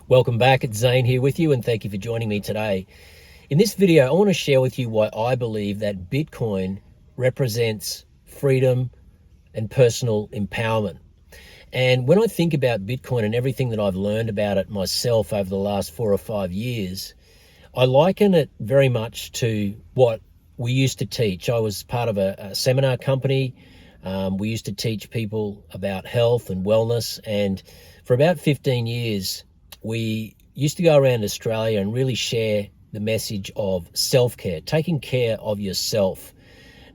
Welcome back. It's Zane here with you, and thank you for joining me today. In this video, I want to share with you why I believe that Bitcoin represents freedom and personal empowerment. And when I think about Bitcoin and everything that I've learned about it myself over the last 4 or 5 years, I liken it very much to what we used to teach. I was part of a seminar company. We used to teach people about health and wellness, and for about 15 years, we used to go around Australia and really share the message of self-care, taking care of yourself,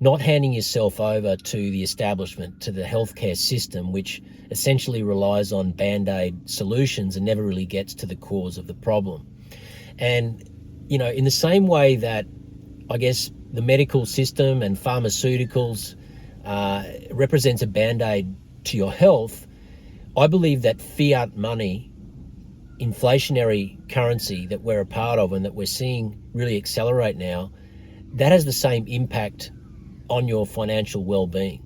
not handing yourself over to the establishment, to the healthcare system, which essentially relies on band-aid solutions and never really gets to the cause of the problem. And, in the same way that I guess the medical system and pharmaceuticals represents a band-aid to your health, I believe that fiat money, inflationary currency that we're a part of and that we're seeing really accelerate now, that has the same impact on your financial well-being.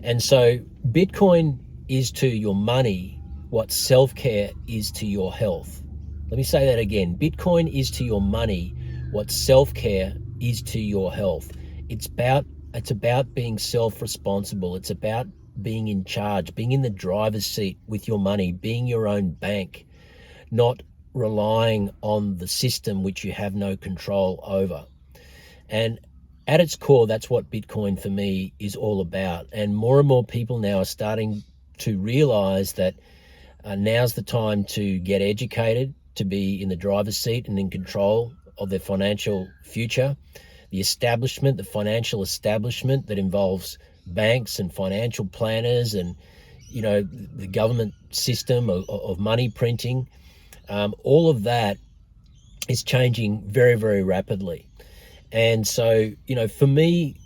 And so Bitcoin is to your money what self-care is to your health. Let me say that again. Bitcoin is to your money what self-care is to your health. It's about being self-responsible. It's about being in charge, being in the driver's seat with your money, being your own bank, not relying on the system which you have no control over. And at its core, that's what Bitcoin for me is all about. And more people now are starting to realize that now's the time to get educated, to be in the driver's seat and in control of their financial future. The establishment, the financial establishment that involves banks and financial planners and, the government system of money printing, all of that is changing very, very rapidly. And so, for me,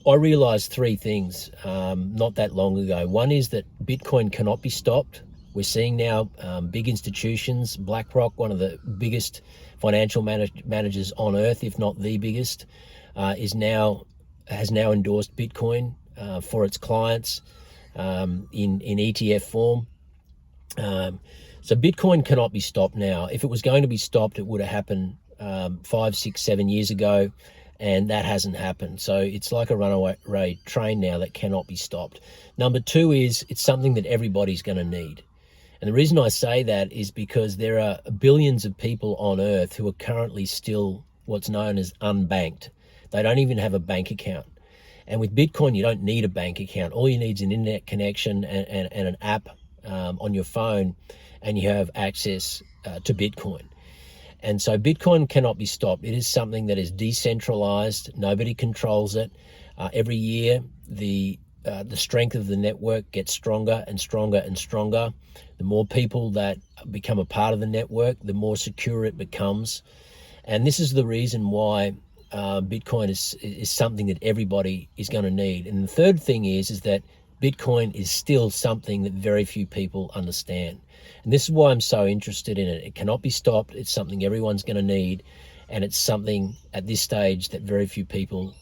I realized 3 things not that long ago. One is that Bitcoin cannot be stopped. We're seeing now big institutions, BlackRock, one of the biggest financial managers on earth, if not the biggest, has now endorsed Bitcoin for its clients in ETF form. So Bitcoin cannot be stopped now. If it was going to be stopped, it would have happened 5, 6, 7 years ago, and that hasn't happened. So it's like a runaway train now that cannot be stopped. Number 2 is it's something that everybody's going to need. And the reason I say that is because there are billions of people on Earth who are currently still what's known as unbanked. They don't even have a bank account. And with Bitcoin, you don't need a bank account. All you need is an internet connection and an app on your phone, and you have access to Bitcoin. And so Bitcoin cannot be stopped. It is something that is decentralized. Nobody controls it. Every year, the strength of the network gets stronger and stronger and stronger. The more people that become a part of the network, the more secure it becomes. And this is the reason why Bitcoin is something that everybody is going to need. And the third thing is that Bitcoin is still something that very few people understand. And this is why I'm so interested in it. It cannot be stopped. It's something everyone's going to need. And it's something at this stage that very few people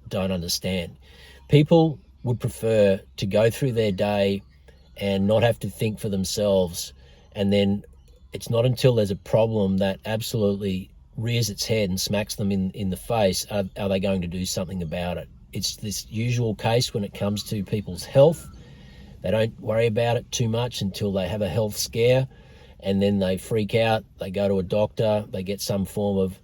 don't understand. People would prefer to go through their day and not have to think for themselves. And then it's not until there's a problem that absolutely rears its head and smacks them in the face are they going to do something about it. It's this usual case when it comes to people's health. They don't worry about it too much until they have a health scare, and then they freak out. They go to a doctor, they get some form of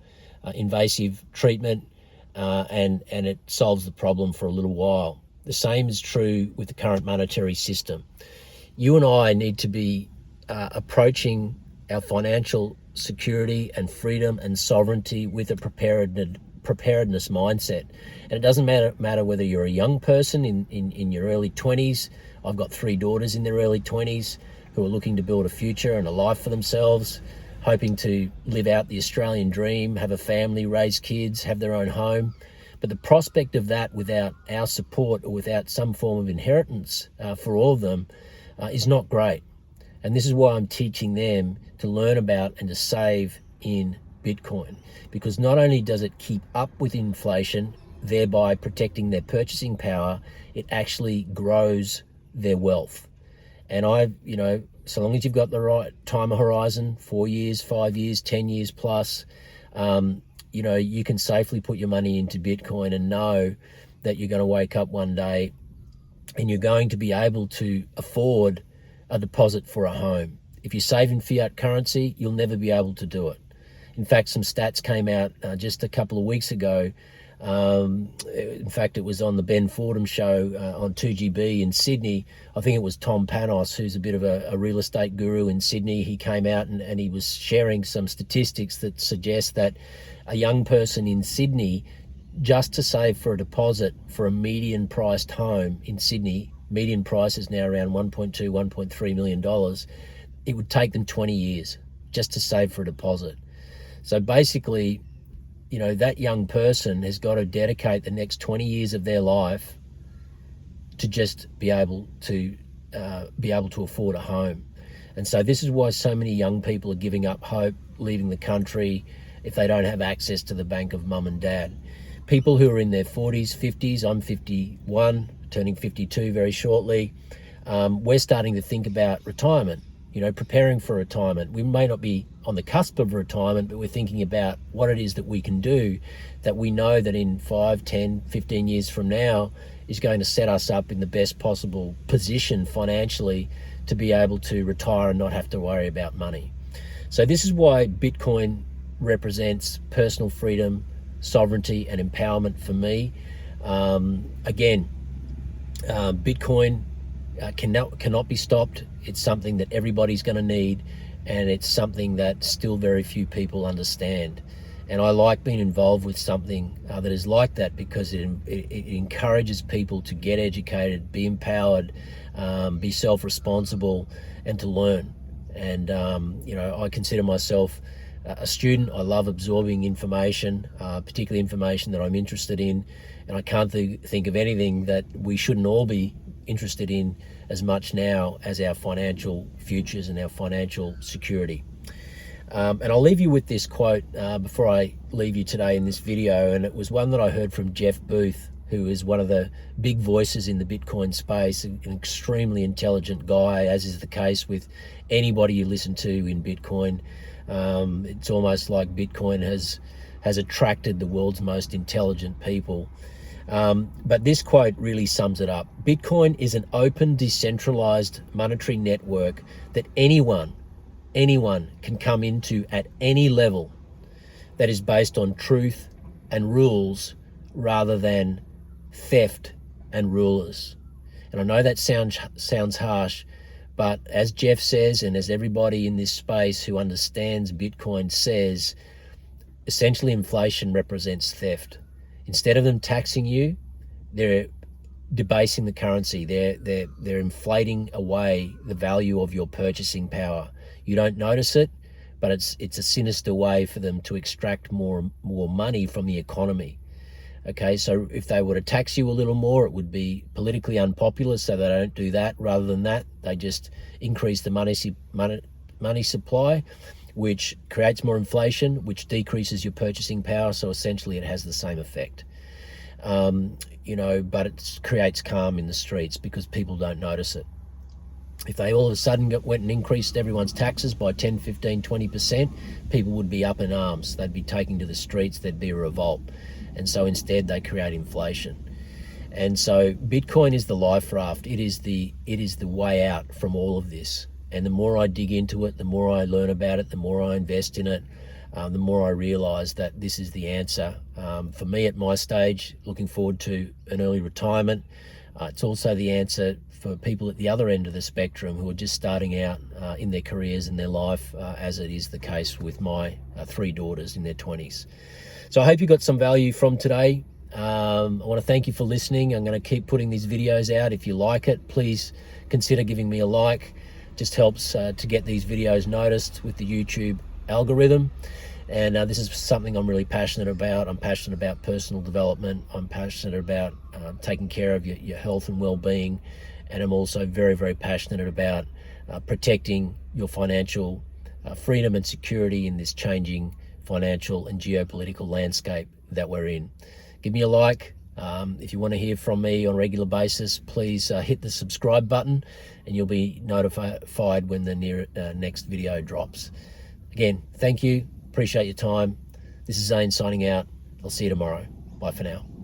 invasive treatment, and it solves the problem for a little while. The same is true with the current monetary system. You and I need to be approaching our financial security and freedom and sovereignty with a preparedness mindset. And it doesn't matter whether you're a young person in your early 20s. I've got 3 daughters in their early 20s who are looking to build a future and a life for themselves, hoping to live out the Australian dream, have a family, raise kids, have their own home. But the prospect of that without our support or without some form of inheritance for all of them is not great. And this is why I'm teaching them to learn about and to save in Bitcoin, because not only does it keep up with inflation, thereby protecting their purchasing power, it actually grows their wealth. And I've, so long as you've got the right time horizon, 4 years, 5 years, 10 years plus, you know, you can safely put your money into Bitcoin and know that you're going to wake up one day and you're going to be able to afford a deposit for a home. If you save in fiat currency, you'll never be able to do it. In fact, some stats came out just a couple of weeks ago. In fact, it was on the Ben Fordham show on 2GB in Sydney. I think it was Tom Panos, who's a bit of a real estate guru in Sydney. He came out and he was sharing some statistics that suggest that a young person in Sydney, just to save for a deposit for a median priced home in Sydney, median price is now around $1.2, $1.3 million, it would take them 20 years just to save for a deposit. So basically, you know, that young person has got to dedicate the next 20 years of their life to just be able to afford a home. And so this is why so many young people are giving up hope, leaving the country if they don't have access to the bank of mum and dad. People who are in their 40s, 50s, I'm 51, turning 52 very shortly, we're starting to think about retirement, you know, preparing for retirement. We may not be on the cusp of retirement, but we're thinking about what it is that we can do that we know that in 5, 10, 15 years from now is going to set us up in the best possible position financially to be able to retire and not have to worry about money. So this is why Bitcoin represents personal freedom, sovereignty, and empowerment for me. Bitcoin cannot be stopped. It's something that everybody's going to need, and it's something that still very few people understand. And I like being involved with something that is like that because it encourages people to get educated, be empowered, be self-responsible, and to learn. And you know, I consider myself a student. I love absorbing information, particularly information that I'm interested in, and I can't think of anything that we shouldn't all be interested in as much now as our financial futures and our financial security. And I'll leave you with this quote before I leave you today in this video, and it was one that I heard from Jeff Booth, who is one of the big voices in the Bitcoin space, an extremely intelligent guy, as is the case with anybody you listen to in Bitcoin. It's almost like Bitcoin has attracted the world's most intelligent people. But this quote really sums it up. Bitcoin is an open, decentralized monetary network that anyone can come into at any level, that is based on truth and rules rather than theft and rulers. And I know that sounds harsh, but as Jeff says, and as everybody in this space who understands Bitcoin says, essentially inflation represents theft. Instead of them taxing you, they're debasing the currency. They're inflating away the value of your purchasing power. You don't notice it, but it's a sinister way for them to extract more money from the economy. Okay, so if they were to tax you a little more, it would be politically unpopular, so they don't do that. Rather than that, they just increase the money supply, which creates more inflation, which decreases your purchasing power. So essentially it has the same effect. You know, but it creates calm in the streets because people don't notice it. If they all of a sudden went and increased everyone's taxes by 10, 15, 20%, people would be up in arms. They'd be taking to the streets, there'd be a revolt. And so instead they create inflation. And so Bitcoin is the Life-Raft. It is the way out from all of this. And the more I dig into it, the more I learn about it, the more I invest in it, the more I realize that this is the answer. For me at my stage, looking forward to an early retirement. It's also the answer for people at the other end of the spectrum who are just starting out in their careers and their life, as it is the case with my 3 daughters in their 20s. So I hope you got some value from today. I want to thank you for listening. I'm going to keep putting these videos out. If you like it, please consider giving me a like. Just helps to get these videos noticed with the YouTube algorithm. And this is something I'm really passionate about. I'm passionate about personal development. I'm passionate about taking care of your health and well-being. And I'm also very, very passionate about protecting your financial freedom and security in this changing financial and geopolitical landscape that we're in. Give me a like, If you want to hear from me on a regular basis, please hit the subscribe button and you'll be notified when the next video drops. Again, thank you. Appreciate your time. This is Zane signing out. I'll see you tomorrow. Bye for now.